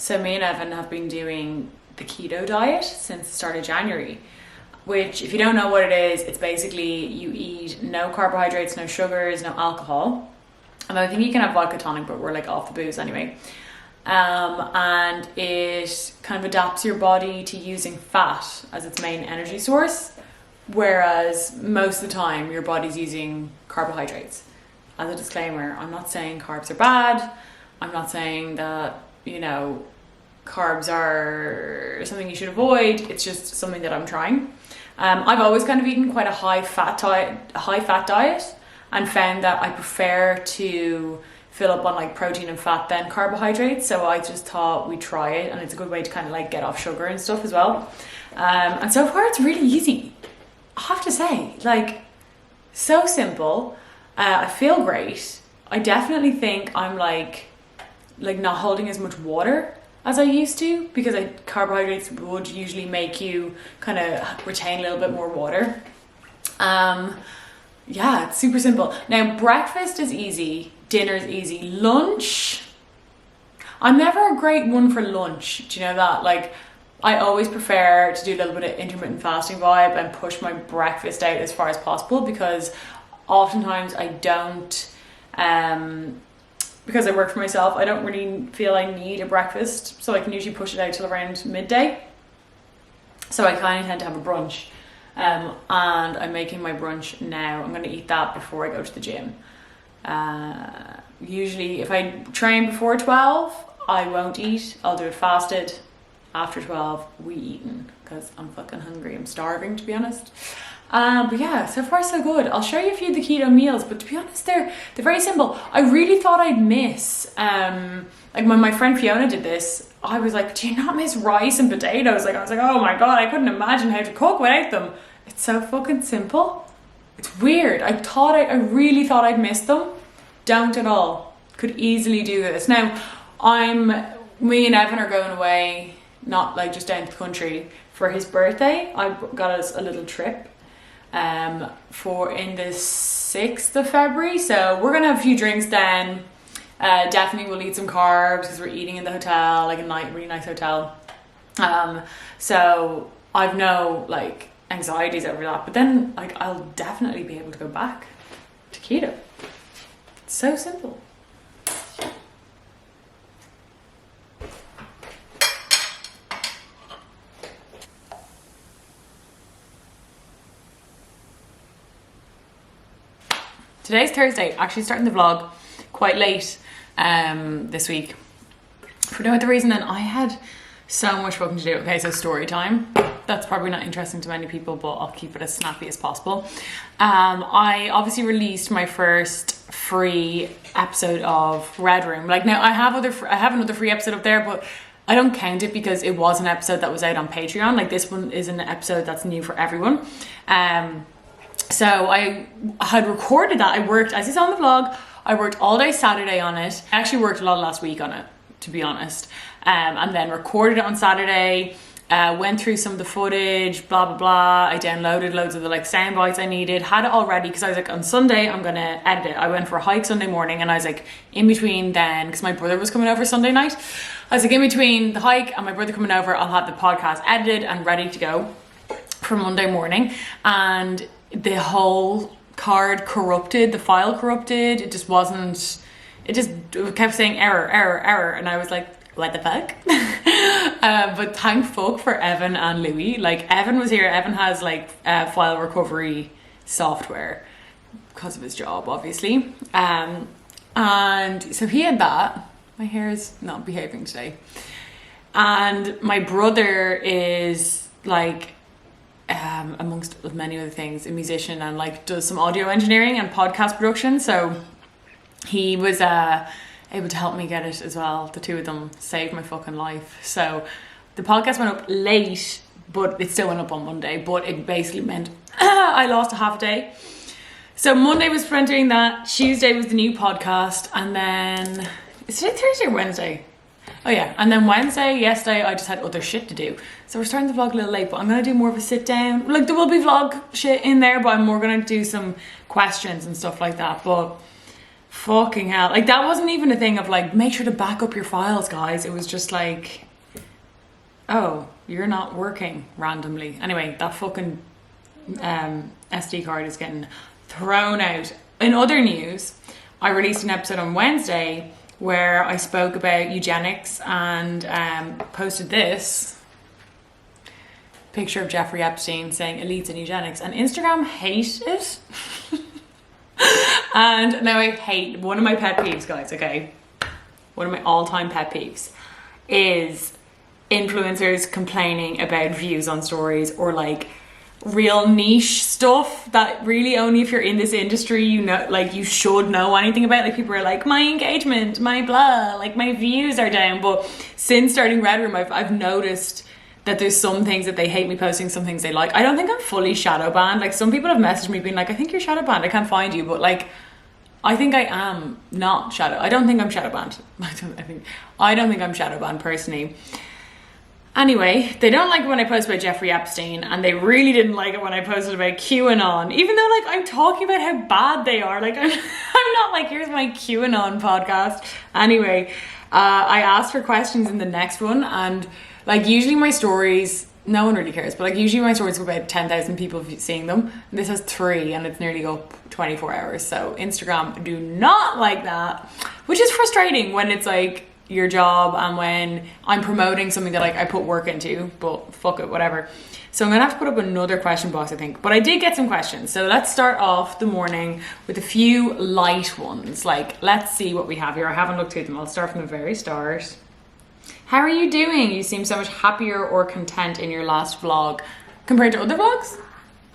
So me and Evan have been doing the keto diet since the start of January, which, if you don't know what it is, it's basically you eat no carbohydrates, no sugars, no alcohol. And I think you can have vodka tonic, but we're like off the booze anyway. And it kind of adapts your body to using fat as its main energy source, whereas most of the time your body's using carbohydrates. As a disclaimer, I'm not saying carbs are bad. I'm not saying that, you know, carbs are something you should avoid. It's just something that I'm trying. I've always kind of eaten quite a high fat diet, and found that I prefer to fill up on like protein and fat than carbohydrates. So I just thought we'd try it, and it's a good way to kind of like get off sugar and stuff as well. And so far it's really easy, I have to say, like, so simple. I feel great. I definitely think I'm like not holding as much water as I used to, because carbohydrates would usually make you kind of retain a little bit more water. Yeah, it's super simple. Now, breakfast is easy, dinner is easy. Lunch, I'm never a great one for lunch. Do you know that? Like, I always prefer to do a little bit of intermittent fasting vibe and push my breakfast out as far as possible, because oftentimes I don't, because I work for myself, I don't really feel I need a breakfast, so I can usually push it out till around midday. So I kind of tend to have a brunch. And I'm making my brunch now. I'm going to eat that before I go to the gym. Usually if I train before 12, I won't eat. I'll do it fasted. After 12, we eaten, because I'm fucking hungry. I'm starving, to be honest. But yeah, so far so good. I'll show you a few of the keto meals, but to be honest, they're very simple. I really thought I'd miss, like when my friend Fiona did this, I was like, do you not miss rice and potatoes? Like, I was like, oh my God, I couldn't imagine how to cook without them. It's so fucking simple. It's weird. I really thought I'd miss them. Don't at all. Could easily do this. Now, me and Evan are going away, not like just down to the country, for his birthday. I got us a little trip for in the 6th of February. So we're gonna have a few drinks then. Definitely we'll eat some carbs because we're eating in the hotel, like a really nice hotel. So I've no like anxieties over that, but then like I'll definitely be able to go back to keto. It's so simple. Today's Thursday, actually starting the vlog quite late this week. For no other reason than I had so much fucking to do. Okay, so story time. That's probably not interesting to many people, but I'll keep it as snappy as possible. I obviously released my first free episode of Red Room. Like, now I have another free episode up there, but I don't count it because it was an episode that was out on Patreon. Like, this one is an episode that's new for everyone. So I had recorded that. I worked, as you saw in the vlog, I worked all day Saturday on it. I actually worked a lot last week on it, to be honest. And then recorded it on Saturday, went through some of the footage, blah, blah, blah. I downloaded loads of the like sound bites I needed, had it all ready, because I was like, on Sunday, I'm going to edit it. I went for a hike Sunday morning, and I was like, in between then, because my brother was coming over Sunday night, I was like, in between the hike and my brother coming over, I'll have the podcast edited and ready to go for Monday morning. And the whole card corrupted, the file corrupted. It just wasn't, it kept saying error, error, error. And I was like, what the fuck? But thank fuck for Evan and Louis. Like, Evan was here. Evan has like file recovery software because of his job, obviously. And so he had that. My hair is not behaving today. And my brother is like, amongst many other things, a musician, and like does some audio engineering and podcast production. So he was able to help me get it as well. The two of them saved my fucking life. So the podcast went up late, but it still went up on Monday. But it basically meant I lost a half a day. So Monday was spent doing that. Tuesday was the new podcast, and then is today Thursday or Wednesday? Oh yeah, and then yesterday, I just had other shit to do. So we're starting the vlog a little late, but I'm going to do more of a sit down. Like, there will be vlog shit in there, but I'm more going to do some questions and stuff like that. But Fucking hell. Like, that wasn't even a thing of like, make sure to back up your files, guys. It was just like, oh, you're not working randomly. Anyway, that fucking SD card is getting thrown out. In other news, I released an episode on Wednesday where I spoke about eugenics and posted this picture of Jeffrey Epstein saying elites and eugenics, and Instagram hate it. And now I hate, one of my pet peeves, guys, okay? One of my all-time pet peeves is influencers complaining about views on stories, or like real niche stuff that really only if you're in this industry, you know, like you should know anything about. Like, people are like, my engagement, my blah, like my views are down. But since starting Red Room, I've noticed that there's some things that they hate me posting, some things they like. I don't think I'm fully shadow banned. Like, some people have messaged me being like, I think you're shadow banned, I can't find you. But like, I think I am not shadow. I don't think I'm shadow banned. I don't think I'm shadow banned personally. Anyway, they don't like it when I post about Jeffrey Epstein, and they really didn't like it when I posted about QAnon, even though like I'm talking about how bad they are. Like, I'm not like, here's my QAnon podcast. Anyway, I asked for questions in the next one, and like usually my stories, no one really cares, but like usually my stories have about 10,000 people seeing them. And this has 3 and it's nearly up 24 hours. So Instagram do not like that, which is frustrating when it's like your job and when I'm promoting something that like I put work into, but fuck it, whatever. So I'm gonna have to put up another question box, I think. But I did get some questions. So let's start off the morning with a few light ones. Like, let's see what we have here. I haven't looked through them. I'll start from the very start. How are you doing? You seem so much happier or content in your last vlog compared to other vlogs.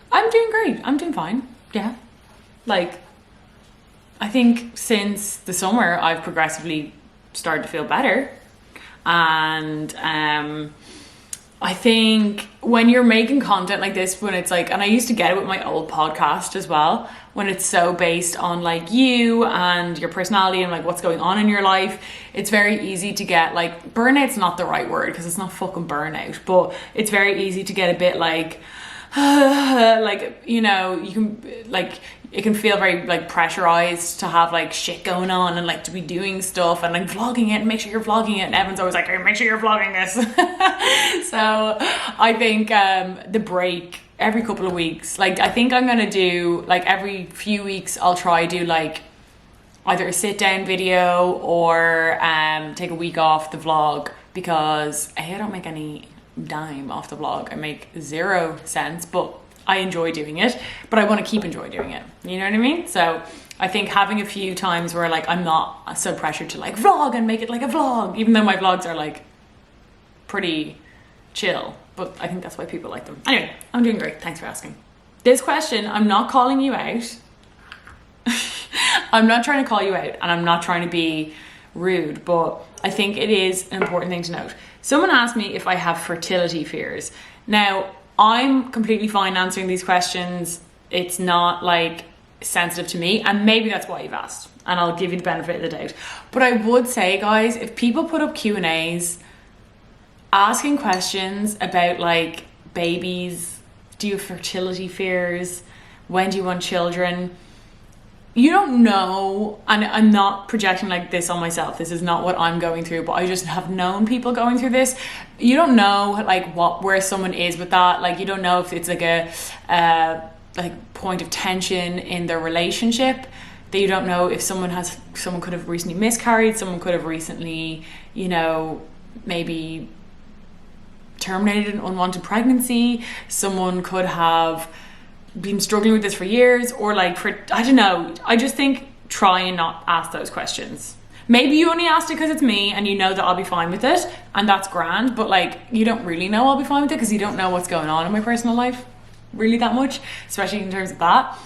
I'm doing great. I'm doing fine. Yeah. Like, I think since the summer, I've progressively started to feel better. And I think when you're making content like this, when it's like, and I used to get it with my old podcast as well, when it's so based on like you and your personality and like what's going on in your life, it's very easy to get like, burnout's not the right word because it's not fucking burnout, but it's very easy to get a bit like, like, you know, you can like, it can feel very like pressurized to have like shit going on and like to be doing stuff and like vlogging it and make sure you're vlogging it. And Evan's always like, hey, make sure you're vlogging this. So I think the break every couple of weeks, like I think I'm gonna do like every few weeks I'll try do like either a sit down video or take a week off the vlog, because I don't make any dime off the vlog. I make 0 cents, but I enjoy doing it, but I want to keep enjoying doing it. You know what I mean? So I think having a few times where like I'm not so pressured to like vlog and make it like a vlog, even though my vlogs are like pretty chill, but I think that's why people like them. Anyway, I'm doing great. Thanks for asking. This question, I'm not calling you out. I'm not trying to call you out and I'm not trying to be rude, but I think it is an important thing to note. Someone asked me if I have fertility fears. Now, I'm completely fine answering these questions. It's not like sensitive to me, and maybe that's why you've asked, and I'll give you the benefit of the doubt. But I would say, guys, if people put up Q&As asking questions about like babies, do you have fertility fears, when do you want children, you don't know, and I'm not projecting like this on myself, this is not what I'm going through, but I just have known people going through this. You don't know like where someone is with that. Like, you don't know if it's like a like point of tension in their relationship, that you don't know if someone could have recently miscarried, someone could have recently, you know, maybe terminated an unwanted pregnancy, someone could have been struggling with this for years, or like for, I don't know. I just think try and not ask those questions. Maybe you only asked it because it's me and you know that I'll be fine with it, and that's grand, but like you don't really know I'll be fine with it because you don't know what's going on in my personal life really that much, especially in terms of that.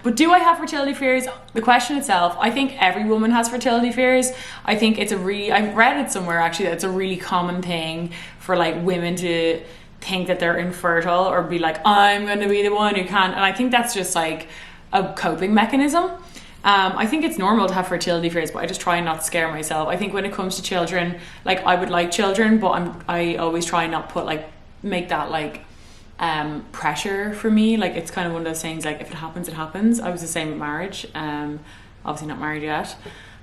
But do I have fertility fears? The question itself, I think every woman has fertility fears. I think it's I read it somewhere actually that it's a really common thing for like women to think that they're infertile or be like, I'm going to be the one who can. And I think that's just like a coping mechanism. I think it's normal to have fertility fears, but I just try not to scare myself. I think when it comes to children, like I would like children, but I always try not put like, make that like pressure for me. Like it's kind of one of those things, like if it happens, it happens. I was the same with marriage. obviously not married yet,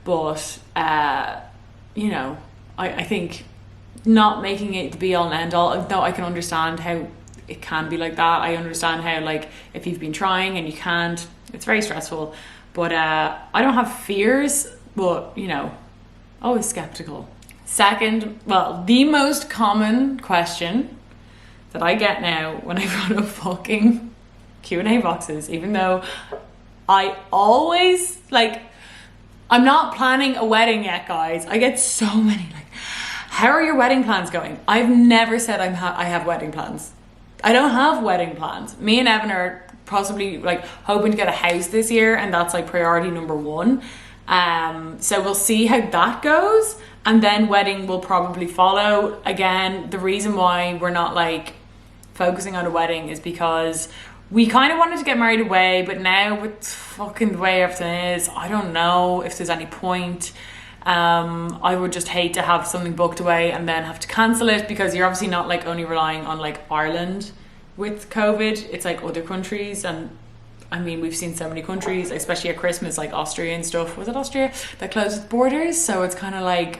but you know, I think not making it the be all and end all, though I can understand how it can be like that. I understand how, like, if you've been trying and you can't, it's very stressful. But I don't have fears, but, you know, always skeptical. Second, well, the most common question that I get now when I run up fucking Q&A boxes, even though I always, like, I'm not planning a wedding yet, guys. I get so many, like, how are your wedding plans going? I've never said I have wedding plans. I don't have wedding plans. Me and Evan are possibly, like, hoping to get a house this year, and that's, like, priority number one. So we'll see how that goes, and then wedding will probably follow. Again, the reason why we're not, like, focusing on a wedding is because we kind of wanted to get married away, but now with fucking the way everything is, I don't know if there's any point. I would just hate to have something booked away and then have to cancel it, because you're obviously not, like, only relying on, like, Ireland with COVID. It's, like, other countries, and I mean, we've seen so many countries, especially at Christmas, like Austria and stuff. Was it Austria that closed its borders? So it's kind of like,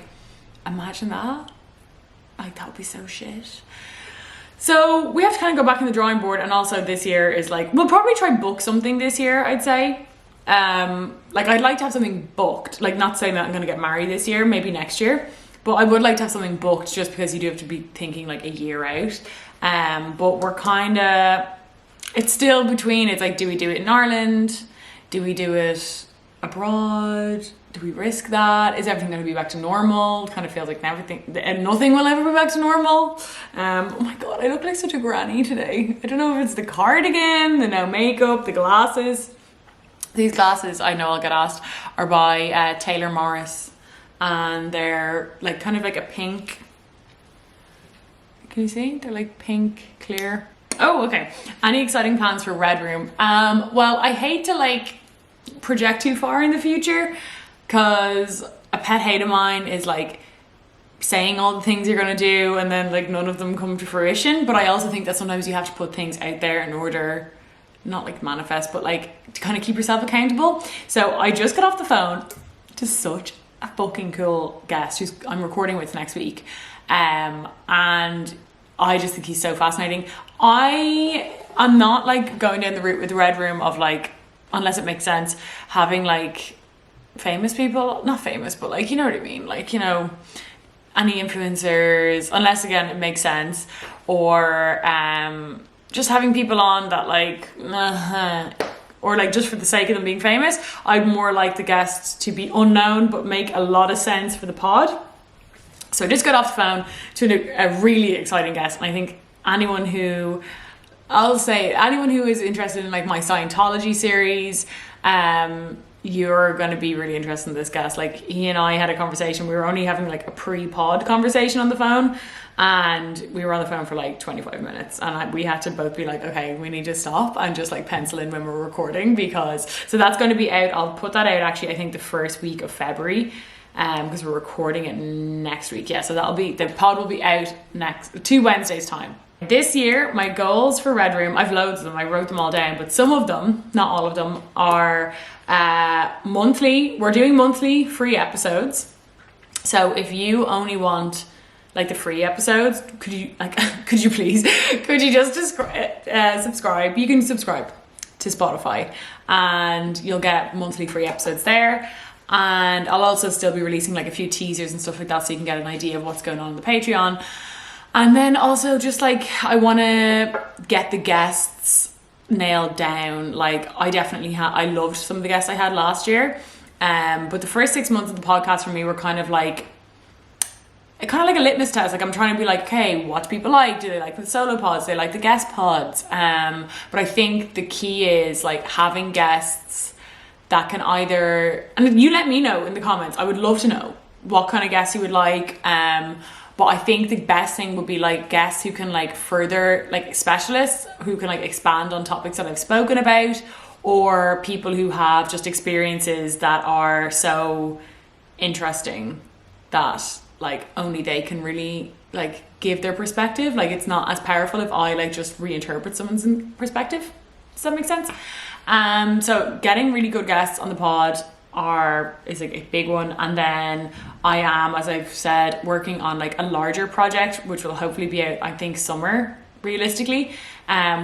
imagine that. Like, that would be so shit. So we have to kind of go back in the drawing board. And also this year is, like, we'll probably try and book something this year, I'd say. Like, I'd like to have something booked, like, not saying that I'm going to get married this year, maybe next year, but I would like to have something booked, just because you do have to be thinking, like, a year out. But we're kind of, it's still between, it's like, do we do it in Ireland? Do we do it abroad? Do we risk that? Is everything going to be back to normal? It kind of feels like nothing will ever be back to normal. Oh my God, I look like such a granny today. I don't know if it's the cardigan, the no makeup, the glasses. These glasses, I know I'll get asked, are by Taylor Morris, and they're, like, kind of like a pink. Can you see? They're like pink, clear. Oh, okay. Any exciting plans for Red Room? Well, I hate to, like, project too far in the future, because a pet hate of mine is, like, saying all the things you're gonna do and then, like, none of them come to fruition. But I also think that sometimes you have to put things out there in order, not, like, manifest, but, like, to kind of keep yourself accountable. So I just got off the phone to such a fucking cool guest who's I'm recording with next week, and I just think he's so fascinating. I'm not, like, going down the route with the Red Room of, like, unless it makes sense, having, like, famous people, not famous, but, like, you know what I mean, like, you know, any influencers, unless, again, it makes sense, or just having people on that, like, or, like, just for the sake of them being famous. I'd more like the guests to be unknown but make a lot of sense for the pod. So I just got off the phone to a really exciting guest, and I think anyone who is interested in, like, my Scientology series, you're going to be really interested in this guest. Like, he and I had a conversation. We were only having, like, a pre-pod conversation on the phone, and we were on the phone for, like, 25 minutes, and we had to both be like, okay, we need to stop and just, like, pencil in when we're recording, so that's going to be out. I'll put that out, actually, I think the first week of February, because we're recording it next week. Yeah, so the pod will be out next 2 Wednesdays time. This year, my goals for Red Room, I've loads of them, I wrote them all down, but some of them, not all of them, are monthly. We're doing monthly free episodes. So if you only want, like, the free episodes, could you just subscribe? You can subscribe to Spotify, and you'll get monthly free episodes there. And I'll also still be releasing, like, a few teasers and stuff like that, so you can get an idea of what's going on the Patreon. And then also, just, like, I want to get the guests nailed down. Like, I loved some of the guests I had last year, but the first 6 months of the podcast for me were kind of like a litmus test. Like, I'm trying to be like, okay, what do people like? Do they like the solo pods? Do they like the guest pods? But I think the key is, like, having guests that can either, and you let me know in the comments, I would love to know what kind of guests you would like. But I think the best thing would be, like, guests who can, like, further, like, specialists who can, like, expand on topics that I've spoken about, or people who have just experiences that are so interesting that, like, only they can really, like, give their perspective. Like, it's not as powerful if I, like, just reinterpret someone's perspective. Does that make sense? So getting really good guests on the pod is like a big one, and then I am, as I've said, working on like a larger project which will hopefully be out, I think, summer realistically,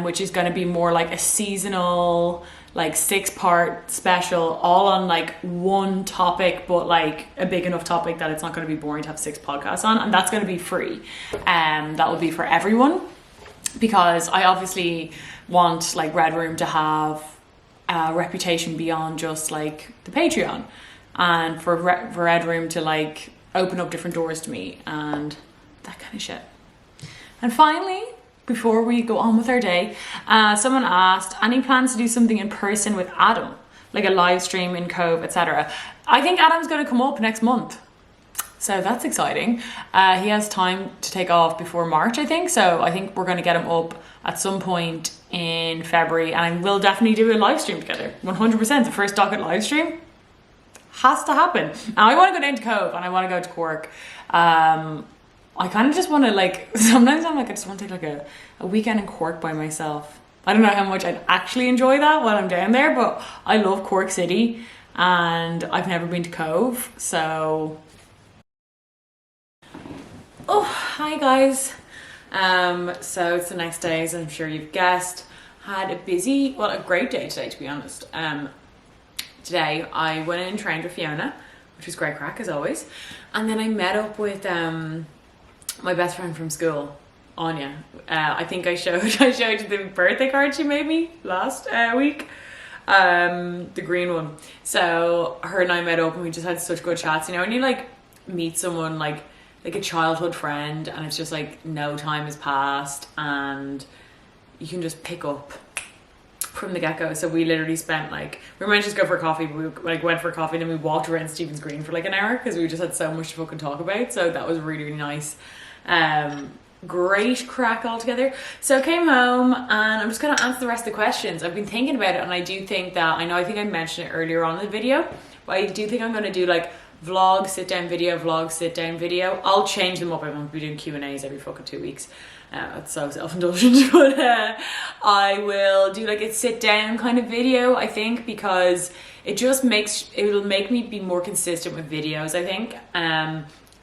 which is going to be more like a seasonal, like 6-part special, all on like one topic, but like a big enough topic that it's not going to be boring to have 6 podcasts on, and that's going to be free. That will be for everyone, because I obviously want like Red Room to have a reputation beyond just like the Patreon, and for Red Room to like open up different doors to me and that kind of shit. And finally, before we go on with our day, someone asked, any plans to do something in person with Adam, like a live stream in Cove, etc.? I think Adam's going to come up next month, so that's exciting. He has time to take off before March, I think, so I think we're going to get him up at some point in February, and we'll definitely do a live stream together. 100%. The first Docket live stream has to happen. Now I want to go down to Cove and I want to go to Cork. I kind of just want to, like, sometimes I'm like, I just want to take like a weekend in Cork by myself. I don't know how much I'd actually enjoy that while I'm down there, but I love Cork City and I've never been to Cove, so. Oh, hi guys. So it's the next day, as I'm sure you've guessed. Had a great day today, to be honest. Today I went in and trained with Fiona, which was great crack as always. And then I met up with my best friend from school, Anya. I think I showed you the birthday card she made me last week, the green one. So her and I met up and we just had such good chats. You know, when you like meet someone like a childhood friend and it's just like no time has passed and you can just pick up from the get-go. So we literally spent like, we were meant to just go for a coffee, but we like went for a coffee and then we walked around Stephen's Green for like an hour because we just had so much to fucking talk about. So that was really, really nice. Great crack altogether. So I came home and I'm just going to answer the rest of the questions. I've been thinking about it, and I do think that, I think I mentioned it earlier on in the video, but I do think I'm going to do like vlog, sit down video, vlog, sit down video. I'll change them up. I won't be doing Q&As every fucking 2 weeks. That's so self-indulgent, but I will do like a sit down kind of video, I think, because it'll make me be more consistent with videos, I think,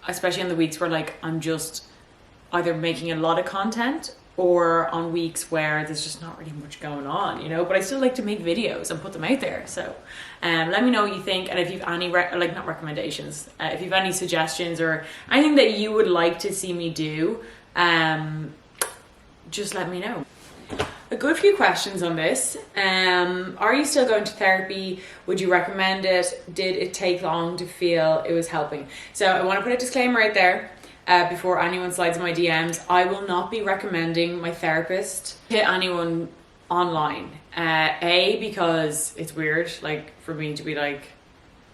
especially on the weeks where like I'm just either making a lot of content or on weeks where there's just not really much going on, you know, but I still like to make videos and put them out there. So let me know what you think, and if you've any not recommendations, if you've any suggestions or anything that you would like to see me do, just let me know. A good few questions on this. Are you still going to therapy? Would you recommend it? Did it take long to feel it was helping? So I want to put a disclaimer right there before anyone slides in my DMs. I will not be recommending my therapist to anyone online. A, because it's weird, like, for me to be like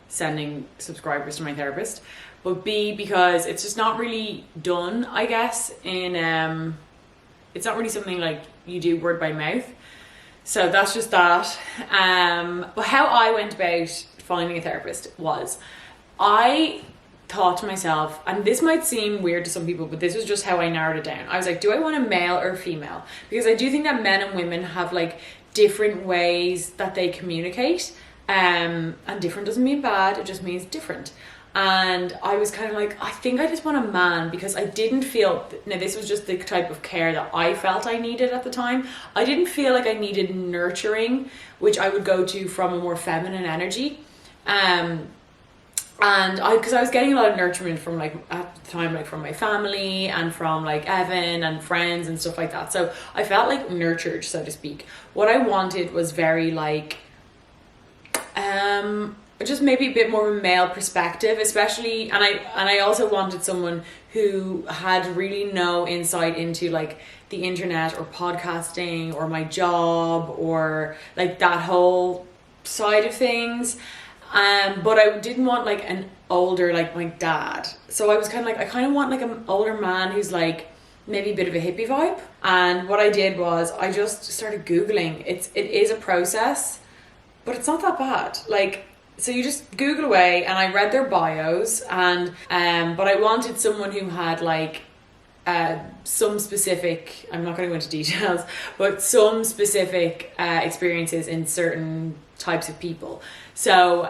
sending subscribers to my therapist, but B, because it's just not really done, I guess, in it's not really something like you do word by mouth. So that's just that. But how I went about finding a therapist was, I thought to myself, and this might seem weird to some people, but this was just how I narrowed it down. I was like, do I want a male or a female? Because I do think that men and women have like different ways that they communicate. And different doesn't mean bad, it just means different. And I was kind of like, I think I just want a man, because I didn't feel, now this was just the type of care that I felt I needed at the time. I didn't feel like I needed nurturing, which I would go to from a more feminine energy. Because I was getting a lot of nurturement from like, at the time, like from my family and from like Evan and friends and stuff like that. So I felt like nurtured, so to speak. What I wanted was very like, just maybe a bit more of a male perspective, especially, and I also wanted someone who had really no insight into like the internet or podcasting or my job or like that whole side of things. But I didn't want like an older, like my dad. So I was kind of like, I kind of want like an older man who's like maybe a bit of a hippie vibe. And what I did was I just started Googling. It is a process, but it's not that bad. Like, so you just Google away, and I read their bios, and but I wanted someone who had like some specific, I'm not going to go into details, but some specific experiences in certain types of people. So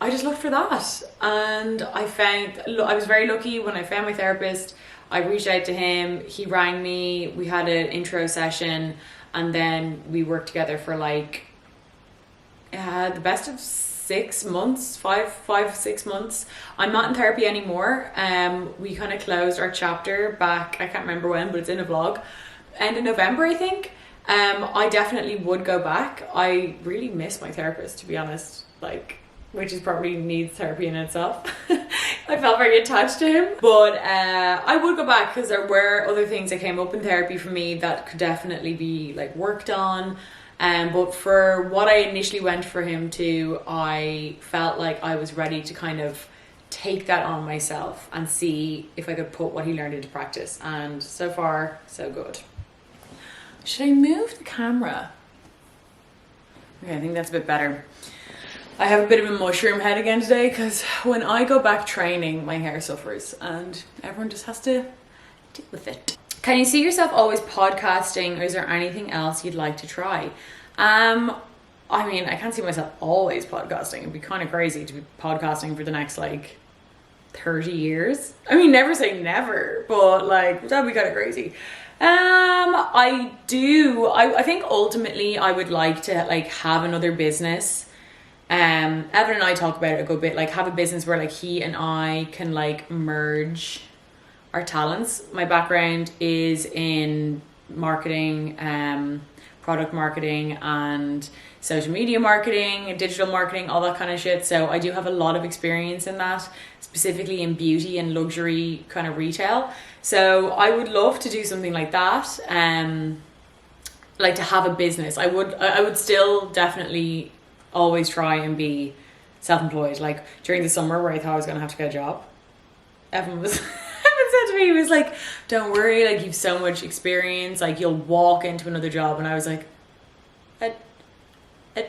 I just looked for that, and I was very lucky when I found my therapist. I reached out to him, he rang me, we had an intro session, and then we worked together for like the best of 6 months, 6 months. I'm not in therapy anymore. We kind of closed our chapter back, I can't remember when, but it's in a vlog, end of November, I think. I definitely would go back. I really miss my therapist, to be honest, like, which is probably needs therapy in itself. I felt very attached to him, but I would go back because there were other things that came up in therapy for me that could definitely be like worked on. But for what I initially went for him to, I felt like I was ready to kind of take that on myself and see if I could put what he learned into practice. And so far, so good. Should I move the camera? Okay, I think that's a bit better. I have a bit of a mushroom head again today because when I go back training, my hair suffers and everyone just has to deal with it. Can you see yourself always podcasting, or is there anything else you'd like to try? I mean, I can't see myself always podcasting. It'd be kind of crazy to be podcasting for the next like 30 years. I mean, never say never, but like that'd be kind of crazy. I think ultimately I would like to like have another business. Evan and I talk about it a good bit, like have a business where like he and I can like merge our talents. My background is in marketing, product marketing and social media marketing and digital marketing, all that kind of shit. So I do have a lot of experience in that, specifically in beauty and luxury kind of retail. So I would love to do something like that. Like to have a business. I would still definitely always try and be self-employed. Like during the summer where I thought I was gonna have to get a job, Evan said to me, he was like, don't worry, like you've so much experience, like you'll walk into another job. And I was like, a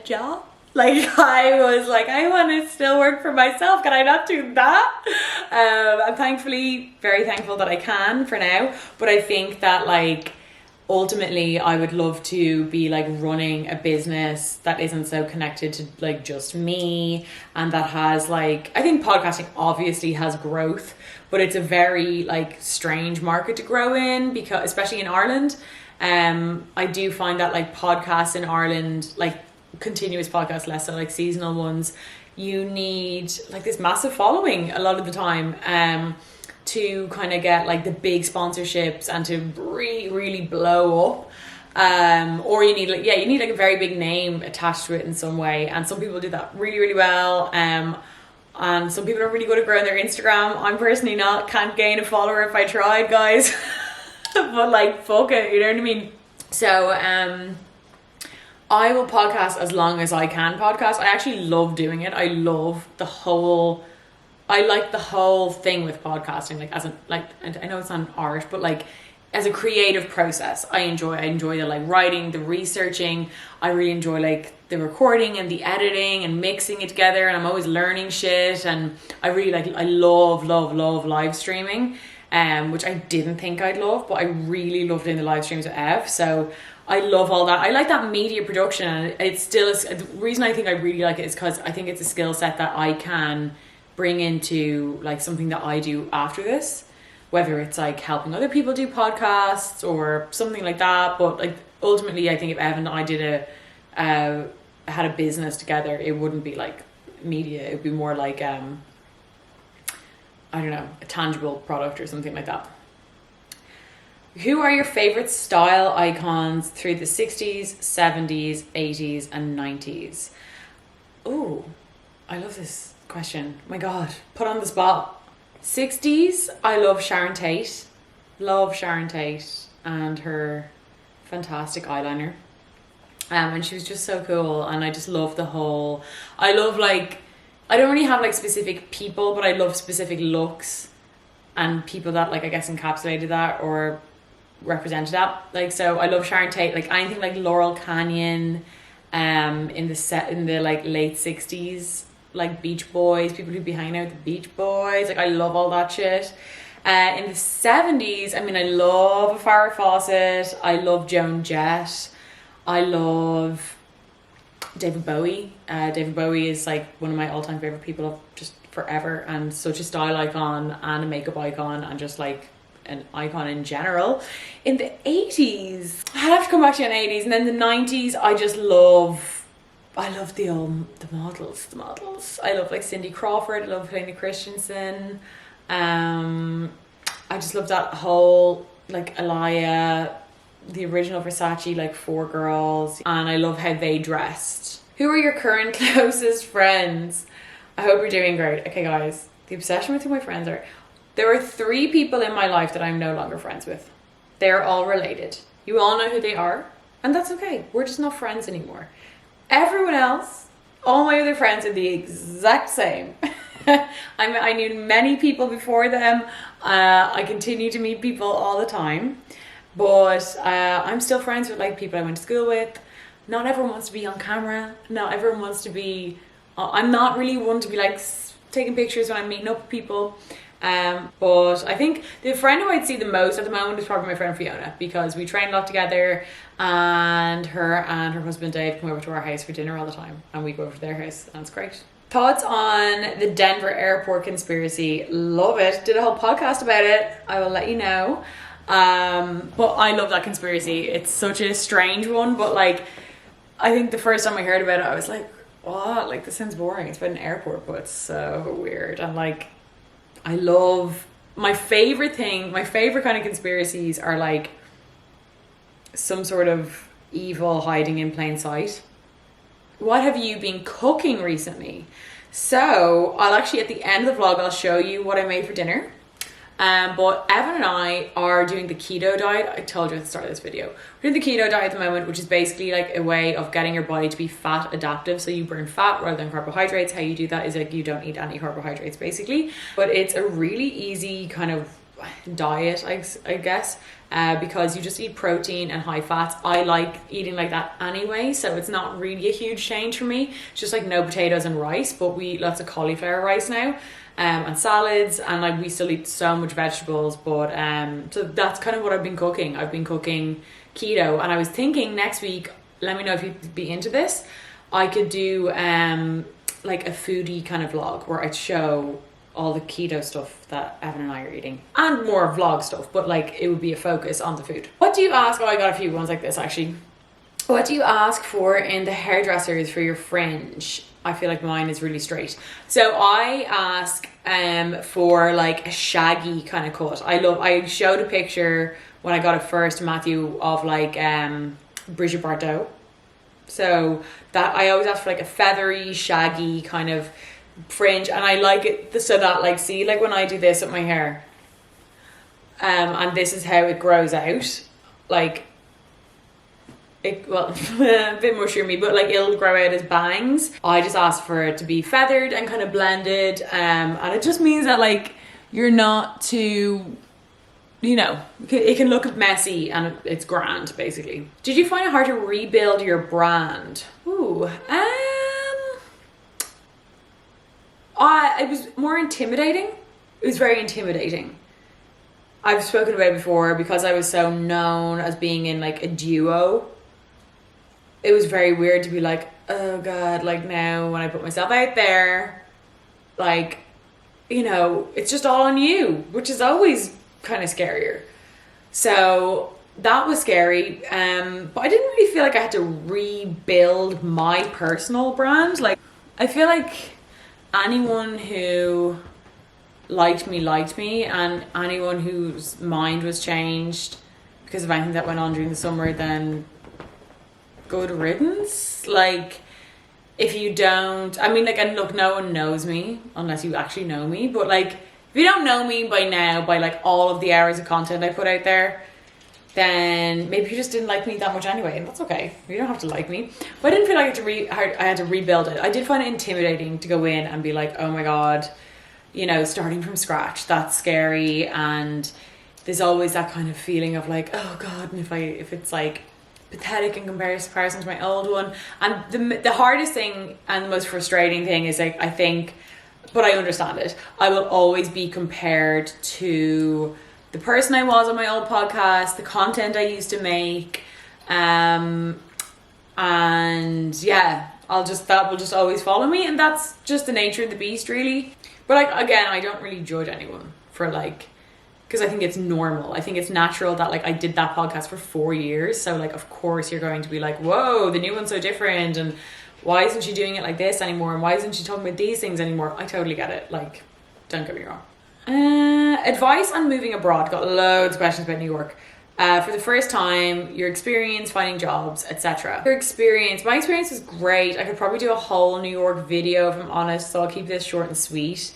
job? Like I was like, I want to still work for myself, can I not do that? I'm very thankful that I can for now, but I think that like ultimately I would love to be like running a business that isn't so connected to like just me, and that has like, I think podcasting obviously has growth, but it's a very like strange market to grow in, because especially in Ireland, I do find that like podcasts in Ireland, like continuous podcasts, less so like seasonal ones, you need like this massive following a lot of the time to kind of get like the big sponsorships and to really blow up, or you need like a very big name attached to it in some way, and some people do that really well, and some people are really good at growing their Instagram. I'm personally can't gain a follower if I tried, guys. But like fuck it, you know what I mean? So I will podcast as long as I can podcast. I actually love doing it. I like the whole thing with podcasting, like I know it's not an art, but like as a creative process, I enjoy the like writing, the researching. I really enjoy like the recording and the editing and mixing it together, and I'm always learning shit. And I love live streaming, which I didn't think I'd love, but I really loved doing the live streams with Ev. So I love all that. I like that media production, and it's still the reason I think I really like it is because I think it's a skill set that I can bring into like something that I do after this, whether it's like helping other people do podcasts or something like that. But like ultimately I think if Evan and I had a business together, it wouldn't be like media, it would be more like I don't know, a tangible product or something like that. Who are your favorite style icons through the 60s, 70s, 80s and 90s? Oh, I love this question. My God, put on the spot. 60s, I love Sharon Tate. Love Sharon Tate and her fantastic eyeliner. And she was just so cool, and I just love I love like, I don't really have like specific people, but I love specific looks and people that like I guess encapsulated that or represented that. Like, so I love Sharon Tate, like anything like Laurel Canyon, in the like late 60s, like Beach Boys, people who'd be hanging out with the Beach Boys, like I love all that shit. In the 70s, I mean, I love Farrah Fawcett, I love Joan Jett, I love David Bowie. David Bowie is like one of my all-time favorite people of just forever, and such a style icon and a makeup icon, and just like an icon in general. In the 80s, I have to come back to the 80s, and then the 90s, I love the models. I love like Cindy Crawford. I love Helena Christensen. I just love that whole like Alaya, the original Versace, like 4 girls, and I love how they dressed. Who are your current closest friends? I hope you're doing great. Okay guys, the obsession with who my friends are. There are 3 people in my life that I'm no longer friends with. They're all related. You all know who they are, and that's okay. We're just not friends anymore. Everyone else, all my other friends are the exact same. I knew many people before them. I continue to meet people all the time. But I'm still friends with like people I went to school with. Not everyone wants to be on camera. Not everyone wants to be... I'm not really one to be like taking pictures when I'm meeting up with people. But I think the friend who I'd see the most at the moment is probably my friend Fiona, because we trained a lot together, and her husband Dave come over to our house for dinner all the time, and we go over to their house, and it's great. Thoughts on the Denver airport conspiracy? Love it. Did a whole podcast about it. I will let you know. But I love that conspiracy. It's such a strange one, but like I think the first time I heard about it, I was like, what? Like, this sounds boring. It's about an airport, but it's so weird. And like, I love my favorite kind of conspiracies are like some sort of evil hiding in plain sight. What have you been cooking recently? So I'll actually, at the end of the vlog, I'll show you what I made for dinner. But Evan and I are doing the keto diet. I told you at the start of this video. We're doing the keto diet at the moment, which is basically like a way of getting your body to be fat adaptive. So you burn fat rather than carbohydrates. How you do that is like you don't eat any carbohydrates basically. But it's a really easy kind of diet, I guess, because you just eat protein and high fats. I like eating like that anyway, so it's not really a huge change for me. It's just like no potatoes and rice, but we eat lots of cauliflower rice now. And salads, and like we still eat so much vegetables, but so that's kind of what I've been cooking. I've been cooking keto, and I was thinking next week, let me know if you'd be into this, I could do like a foodie kind of vlog where I'd show all the keto stuff that Evan and I are eating, and more vlog stuff, but like it would be a focus on the food. What do you ask? Oh, I got a few ones like this actually. What do you ask for in the hairdressers for your fringe? I feel like mine is really straight. So I ask for like a shaggy kind of cut. I showed a picture when I got it first to Matthew of like Brigitte Bardot. So that I always ask for like a feathery, shaggy kind of fringe, and I like it so that like, see, like when I do this with my hair, and this is how it grows out, like well, a bit mushroomy, but like it'll grow out as bangs. I just ask for it to be feathered and kind of blended, and it just means that like you're not too, you know, it can look messy and it's grand basically. Did you find it hard to rebuild your brand? Ooh, it was more intimidating. It was very intimidating. I've spoken about it before, because I was so known as being in like a duo. It was very weird to be like, oh God, like now when I put myself out there, like, you know, it's just all on you, which is always kind of scarier. So that was scary. But I didn't really feel like I had to rebuild my personal brand. Like, I feel like anyone who liked me, and anyone whose mind was changed because of anything that went on during the summer, then good riddance. Like, if you don't, I mean, like, and look, no one knows me unless you actually know me, but like, if you don't know me by now, by like all of the hours of content I put out there, then maybe you just didn't like me that much anyway, and that's okay. You don't have to like me. But I didn't feel like I had to rebuild it. I did find it intimidating to go in and be like, oh my God, you know, starting from scratch, that's scary. And there's always that kind of feeling of like, oh God, and if it's like pathetic in comparison to my old one. And the hardest thing and the most frustrating thing is like, I think, but I understand it, I will always be compared to the person I was on my old podcast, the content I used to make, and yeah, that will just always follow me, and that's just the nature of the beast, really. But like, again, I don't really judge anyone for like, because I think it's normal. I think it's natural that like I did that podcast for 4 years, so like of course you're going to be like, whoa, the new one's so different, and why isn't she doing it like this anymore, and why isn't she talking about these things anymore? I totally get it, like, don't get me wrong. Advice on moving abroad. Got loads of questions about New York. For the first time, your experience finding jobs, etc. My experience was great. I could probably do a whole New York video if I'm honest, so I'll keep this short and sweet.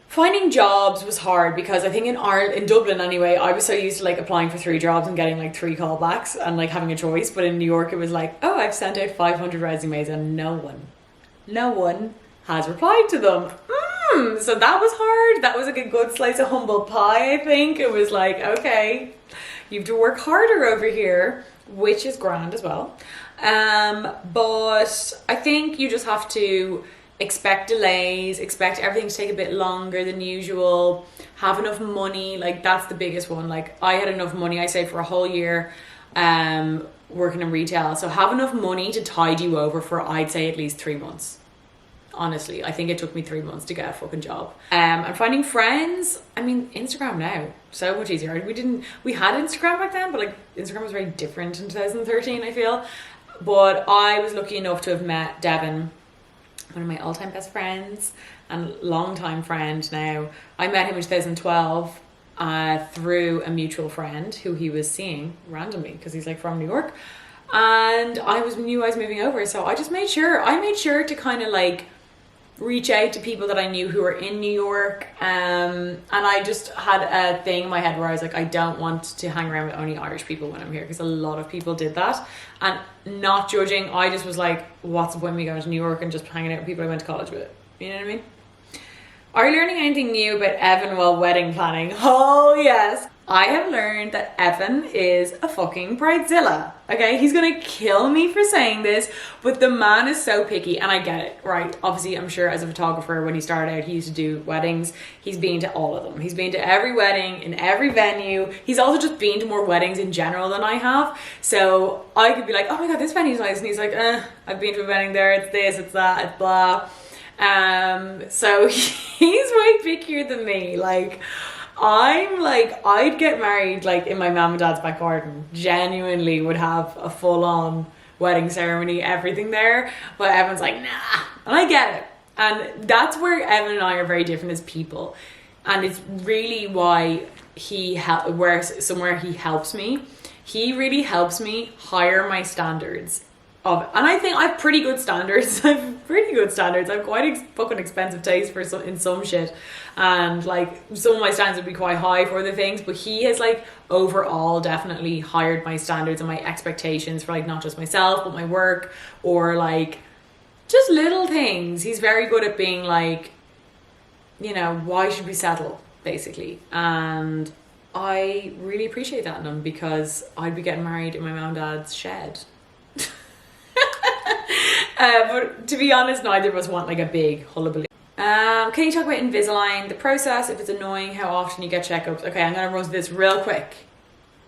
Finding jobs was hard because I think in Dublin anyway, I was so used to like applying for 3 jobs and getting like 3 callbacks and like having a choice. But in New York, it was like, oh, I've sent out 500 resumes and no one has replied to them. So that was hard. That was like a good slice of humble pie, I think. It was like, okay, you have to work harder over here, which is grand as well. But I think you just have to expect delays, expect everything to take a bit longer than usual, have enough money. Like, that's the biggest one. Like, I had enough money, I saved for a whole year working in retail. So have enough money to tide you over for, I'd say, at least 3 months. Honestly, I think it took me 3 months to get a fucking job. And finding friends, I mean, Instagram now, so much easier. We had Instagram back then, but like Instagram was very different in 2013, I feel. But I was lucky enough to have met Devin, one of my all-time best friends and long-time friend now. I met him in 2012 through a mutual friend who he was seeing randomly because he's like from New York. And I knew I was moving over, so I just made sure to kind of like reach out to people that I knew who were in New York, and I just had a thing in my head where I was like, I don't want to hang around with only Irish people when I'm here, because a lot of people did that. And not judging, I just was like, what's the point of me going to New York and just hanging out with people I went to college with? You know what I mean? Are you learning anything new about Evan while wedding planning? Oh yes, I have learned that Evan is a fucking bridezilla. Okay, he's gonna kill me for saying this, but the man is so picky, and I get it, right? Obviously, I'm sure as a photographer, when he started out, he used to do weddings. He's been to all of them. He's been to every wedding in every venue. He's also just been to more weddings in general than I have. So I could be like, oh my God, this venue's nice. And he's like, I've been to a wedding there. It's this, it's that, it's blah. So he's way pickier than me. Like, I'm like, I'd get married like in my mum and dad's back garden. Genuinely would have a full-on wedding ceremony, everything there. But Evan's like, nah. And I get it. And that's where Evan and I are very different as people. And it's really why he helps me. He really helps me higher my standards. And I think I have pretty good standards. I have quite fucking expensive taste in some shit, and like some of my standards would be quite high for other things. But he has like overall definitely highered my standards and my expectations for like not just myself but my work, or like just little things. He's very good at being like, you know, why should we settle, basically. And I really appreciate that in him, because I'd be getting married in my mum and dad's shed. But to be honest, neither of us want like a big hullabaloo. Can you talk about Invisalign, the process, if it's annoying, how often you get checkups? Okay, I'm going to run through this real quick.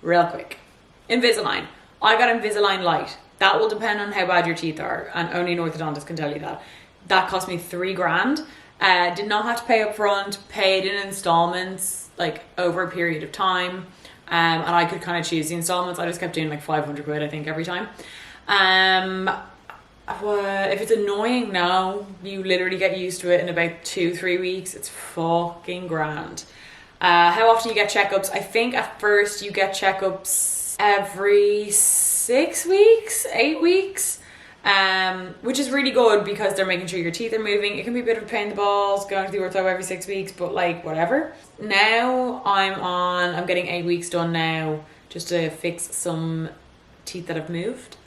Invisalign. I got Invisalign Lite. That will depend on how bad your teeth are, and only an orthodontist can tell you that. That cost me $3,000. Did not have to pay up front, paid in installments, like over a period of time. And I could kind of choose the installments. I just kept doing like 500 quid, I think, every time. If it's annoying, no. You literally get used to it in about 2-3 weeks. It's fucking grand. How often you get checkups? I think at first you get checkups every 6 weeks, 8 weeks, which is really good because they're making sure your teeth are moving. It can be a bit of a pain in the balls going to the ortho every 6 weeks, but like whatever. Now I'm getting 8 weeks done now just to fix some teeth that have moved.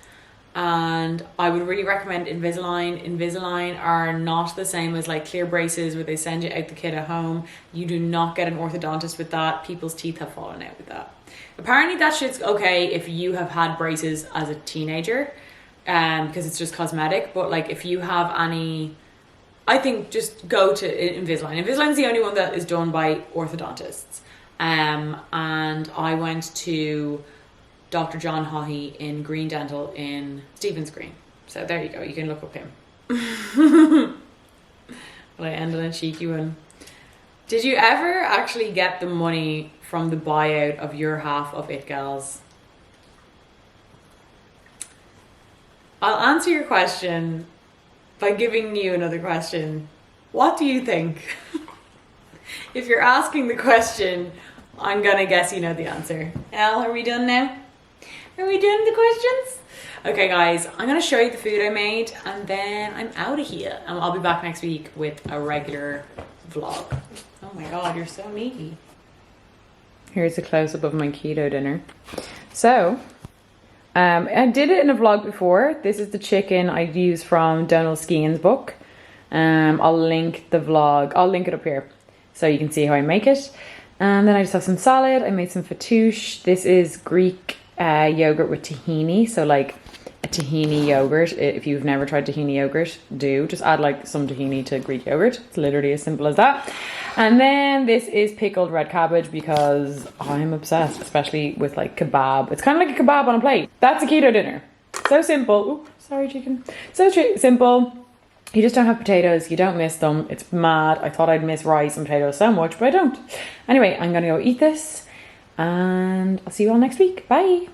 And I would really recommend Invisalign. Invisalign are not the same as like clear braces where they send you out the kit at home. You do not get an orthodontist with that. People's teeth have fallen out with that. Apparently that shit's okay if you have had braces as a teenager, because it's just cosmetic. But like if you have any, I think just go to Invisalign. Invisalign's the only one that is done by orthodontists. And I went to Dr. John Haughey in Green Dental in Stephen's Green. So there you go, you can look up him. Well, I end on a cheeky one. Did you ever actually get the money from the buyout of your half of It Girls? I'll answer your question by giving you another question. What do you think? If you're asking the question, I'm gonna guess you know the answer. Elle, are we done now? Are we done the questions? Okay guys, I'm gonna show you the food I made and then I'm out of here. And I'll be back next week with a regular vlog. Oh my god, you're so needy. Here's a close-up of my keto dinner. So, I did it in a vlog before. This is the chicken I used from Donald Skehan's book. I'll link the vlog, I'll link it up here so you can see how I make it. And then I just have some salad. I made some fattoush. This is Greek yogurt with tahini. So like a tahini yogurt. If you've never tried tahini yogurt, do. Just add like some tahini to Greek yogurt. It's literally as simple as that. And then this is pickled red cabbage because I'm obsessed, especially with like kebab. It's kind of like a kebab on a plate. That's a keto dinner. So simple. Ooh, sorry chicken. So simple. You just don't have potatoes, you don't miss them. It's mad. I thought I'd miss rice and potatoes so much, but I don't. Anyway, I'm gonna go eat this and I'll see you all next week. Bye.